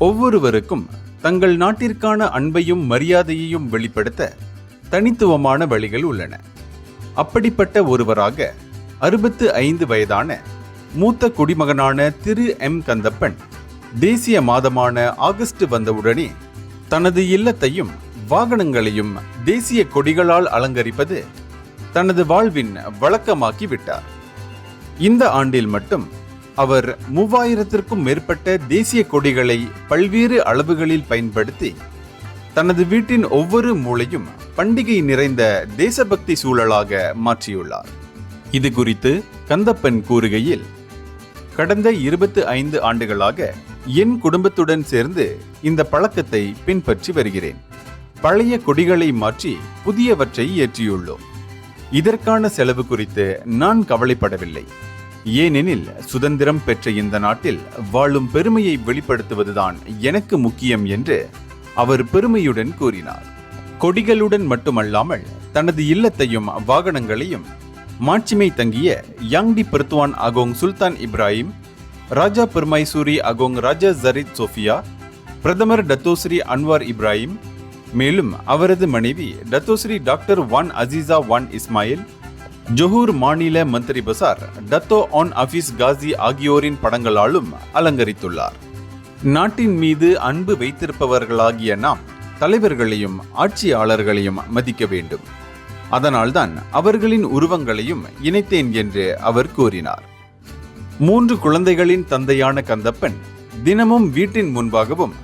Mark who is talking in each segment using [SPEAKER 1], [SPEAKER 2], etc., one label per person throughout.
[SPEAKER 1] ஒவ்வொருவருக்கும் தங்கள் நாட்டிற்கான அன்பையும் மரியாதையையும் வெளிப்படுத்த தனித்துவமான வழிகள் உள்ளன. அப்படிப்பட்ட ஒருவராக 65 வயதான மூத்த குடிமகனான திரு எம் கந்தப்பன் தேசிய மாதமான ஆகஸ்ட் வந்தவுடனே தனது இல்லத்தையும் வாகனங்களையும் தேசிய கொடிகளால் அலங்கரிப்பது தனது வாழ்வின் வழக்கமாக்கி விட்டார். இந்த ஆண்டில் மட்டும் அவர் 3000த்திற்கும் மேற்பட்ட தேசிய கொடிகளை பல்வேறு அளவுகளில் பயன்படுத்தி தனது வீட்டின் ஒவ்வொரு மூலையும் பண்டிகை நிறைந்த தேசபக்தி சூழலாக மாற்றியுள்ளார். இது குறித்து கந்தப்பன் கூறுகையில், கடந்த 25 ஆண்டுகளாக என் குடும்பத்துடன் சேர்ந்து இந்த பழக்கத்தை பின்பற்றி வருகிறேன். பழைய கொடிகளை மாற்றி புதியவற்றை ஏற்றியுள்ளோம். இதற்கான செலவு குறித்து நான் கவலைப்படவில்லை. ஏனெனில் சுதந்திரம் பெற்ற இந்த நாட்டில் வாழும் பெருமையை வெளிப்படுத்துவதுதான் எனக்கு முக்கியம் என்று அவர் பெருமையுடன் கூறினார். கொடிகளுடன் மட்டுமல்லாமல் தனது இல்லத்தையும் வாகனங்களையும் மாட்சிமை தங்கிய யாங்டி பெர்துவான் அகோங் சுல்தான் இப்ராஹிம், ராஜா பெர்மைசூரி அகோங் ராஜா ஜரித் சோஃபியா, பிரதமர் டத்தோஸ்ரீ அன்வார் இப்ராஹிம், மேலும் அவரது மனைவி டத்தோஸ்ரீ டாக்டர் வான் அசீசா வான் இஸ்மாயில், ஜொஹூர் மாநில மந்திரி பசார் டத்தோ ஆன் அஃபீஸ் காசி ஆகியோரின் படங்களாலும் அலங்கரித்துள்ளார். நாட்டின் மீது அன்பு வைத்திருப்பவர்களாகிய நாம் தலைவர்களையும் ஆட்சியாளர்களையும் மதிக்க வேண்டும். அதனால்தான் அவர்களின் உருவங்களையும் இணைத்தேன் என்று அவர் கூறினார். 3 குழந்தைகளின் தந்தையான கந்தப்பன் தினமும் வீட்டின் முன்பாகவும்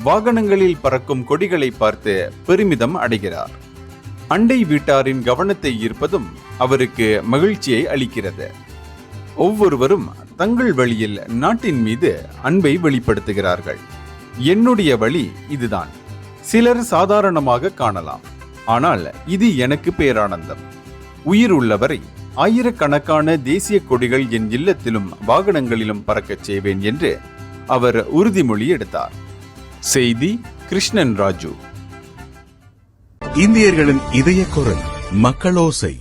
[SPEAKER 1] வாகனங்களில் பறக்கும் கொடிகளை பார்த்து பெருமிதம் அடைகிறார். அண்டை வீட்டாரின் கவனத்தை ஈர்ப்பதும் அவருக்கு மகிழ்ச்சியை அளிக்கிறது. ஒவ்வொருவரும் தங்கள் வழியில் நாட்டின் மீது அன்பை வெளிப்படுத்துகிறார்கள். என்னுடைய வழி இதுதான். சிலர் சாதாரணமாக காணலாம், ஆனால் இது எனக்கு பேரானந்தம். உயிர் உள்ளவரை ஆயிரக்கணக்கான தேசிய கொடிகள் என் இல்லத்திலும் வாகனங்களிலும் பறக்கச் செய்வேன் என்று அவர் உறுதிமொழி எடுத்தார். செய்தி கிருஷ்ணன் ராஜு.
[SPEAKER 2] இந்தியர்களின் இதய குரல் மக்களோசை.